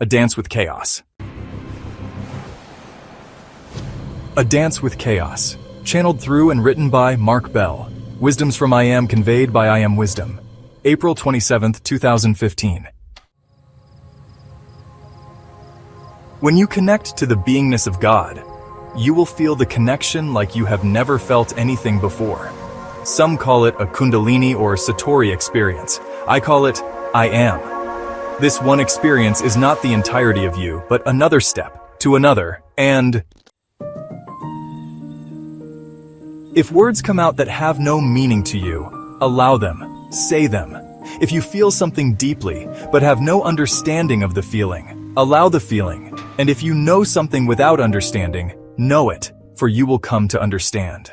A Dance with Chaos. A Dance with Chaos. Channeled through and written by Mark Bell. Wisdoms from I Am conveyed by I Am Wisdom. April 27, 2015. When you connect to the beingness of God, you will feel the connection like you have never felt anything before. Some call it a Kundalini or Satori experience. I call it I Am. This one experience is not the entirety of you, but another step to another, and if words come out that have no meaning to you, allow them, say them. If you feel something deeply, but have no understanding of the feeling, allow the feeling. And if you know something without understanding, know it, for you will come to understand.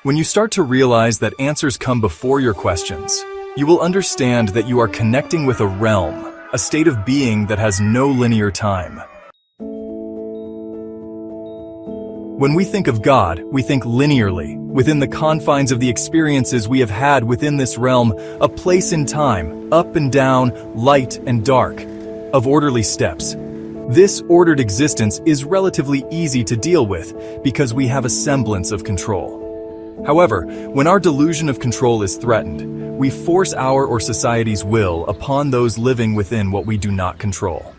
When you start to realize that answers come before your questions, you will understand that you are connecting with a realm, a state of being that has no linear time. When we think of God, we think linearly, within the confines of the experiences we have had within this realm, a place in time, up and down, light and dark, of orderly steps. This ordered existence is relatively easy to deal with because we have a semblance of control. However, when our delusion of control is threatened, we force our or society's will upon those living within what we do not control.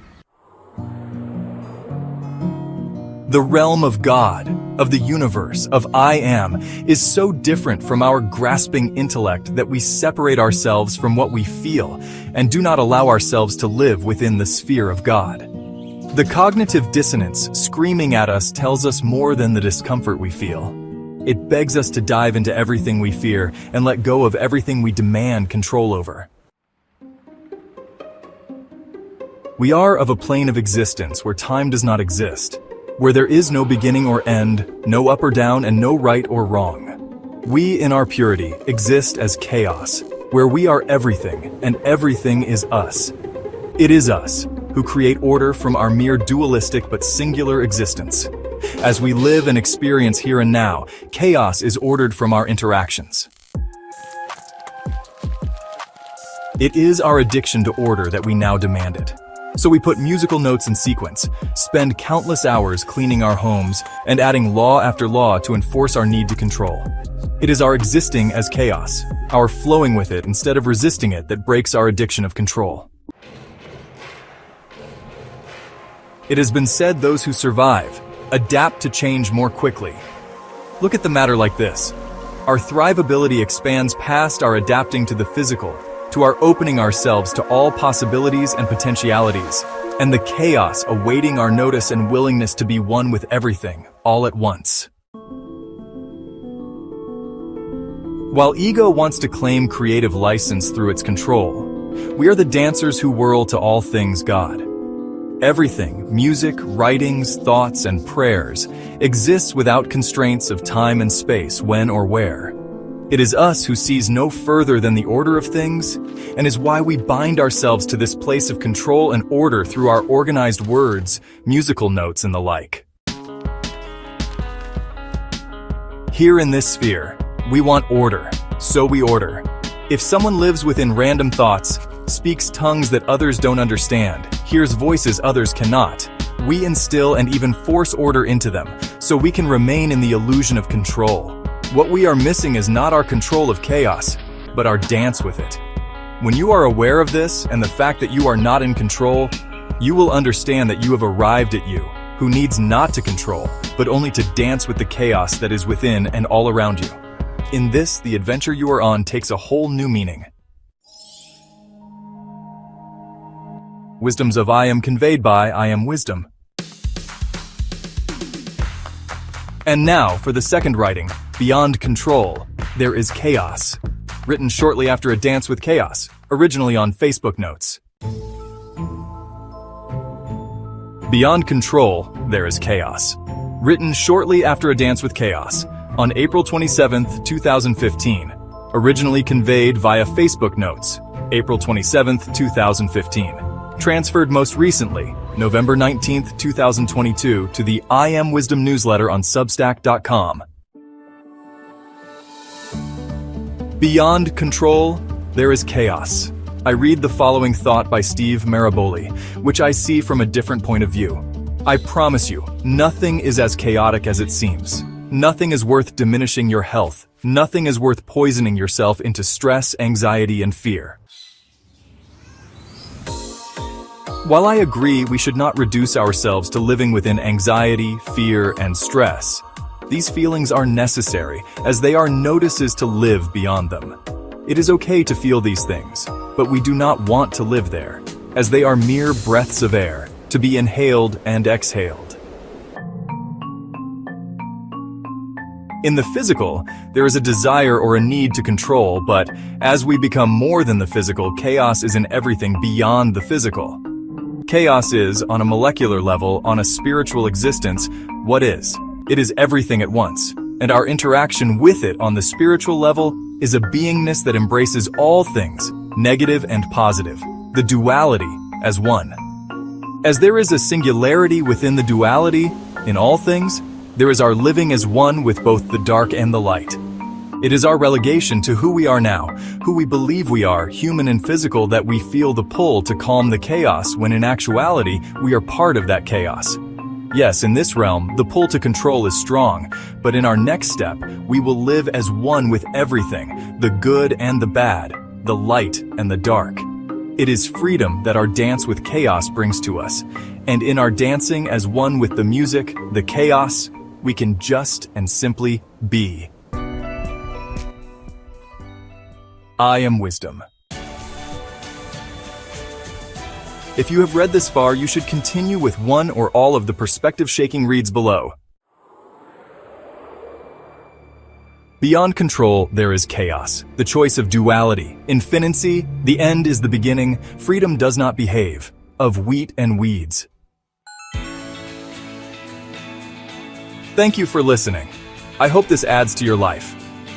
The realm of God, of the universe, of I Am, is so different from our grasping intellect that we separate ourselves from what we feel and do not allow ourselves to live within the sphere of God. The cognitive dissonance screaming at us tells us more than the discomfort we feel. It begs us to dive into everything we fear and let go of everything we demand control over. We are of a plane of existence where time does not exist, where there is no beginning or end, no up or down, and no right or wrong. We, in our purity, exist as chaos, where we are everything, and everything is us. It is us who create order from our mere dualistic but singular existence. As we live and experience here and now, chaos is ordered from our interactions. It is our addiction to order that we now demand it. So we put musical notes in sequence, spend countless hours cleaning our homes, and adding law after law to enforce our need to control. It is our existing as chaos, our flowing with it instead of resisting it, that breaks our addiction of control. It has been said those who survive adapt to change more quickly. Look at the matter like this. Our thrivability expands past our adapting to the physical, to our opening ourselves to all possibilities and potentialities, and the chaos awaiting our notice and willingness to be one with everything, all at once. While ego wants to claim creative license through its control, we are the dancers who whirl to all things God. Everything, music, writings, thoughts, and prayers, exists without constraints of time and space, when or where. It is us who sees no further than the order of things, and is why we bind ourselves to this place of control and order through our organized words, musical notes, and the like. Here in this sphere, we want order, so we order. If someone lives within random thoughts, speaks tongues that others don't understand, hears voices others cannot, we instill and even force order into them, so we can remain in the illusion of control. What we are missing is not our control of chaos, but our dance with it. When you are aware of this and the fact that you are not in control, you will understand that you have arrived at you, who needs not to control, but only to dance with the chaos that is within and all around you. In this, the adventure you are on takes a whole new meaning. Wisdoms of I Am conveyed by I Am Wisdom. And now for the second writing, Beyond Control, There is Chaos, written shortly after A Dance with Chaos, originally on Facebook Notes. Beyond Control, There is Chaos, written shortly after A Dance with Chaos, on April 27, 2015, originally conveyed via Facebook Notes, April 27, 2015. Transferred most recently, November 19, 2022, to the I Am Wisdom newsletter on Substack.com. Beyond control, there is chaos. I read the following thought by Steve Maraboli, which I see from a different point of view. I promise you, nothing is as chaotic as it seems. Nothing is worth diminishing your health. Nothing is worth poisoning yourself into stress, anxiety, and fear. While I agree we should not reduce ourselves to living within anxiety, fear, and stress, these feelings are necessary as they are notices to live beyond them. It is okay to feel these things, but we do not want to live there, as they are mere breaths of air, to be inhaled and exhaled. In the physical, there is a desire or a need to control, but as we become more than the physical, chaos is in everything beyond the physical. Chaos is, on a molecular level, on a spiritual existence, what is. It is everything at once, and our interaction with it on the spiritual level is a beingness that embraces all things, negative and positive, the duality as one. As there is a singularity within the duality, in all things, there is our living as one with both the dark and the light. It is our relegation to who we are now, who we believe we are, human and physical, that we feel the pull to calm the chaos when in actuality we are part of that chaos. Yes, in this realm, the pull to control is strong, but in our next step, we will live as one with everything, the good and the bad, the light and the dark. It is freedom that our dance with chaos brings to us, and in our dancing as one with the music, the chaos, we can just and simply be. I am wisdom. If you have read this far, you should continue with one or all of the perspective-shaking reads below. Beyond control, there is chaos, the choice of duality, infinicy, the end is the beginning, freedom does not behave, of wheat and weeds. Thank you for listening. I hope this adds to your life.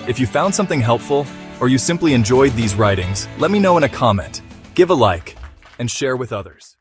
If you found something helpful, or you simply enjoyed these writings, let me know in a comment, give a like, and share with others.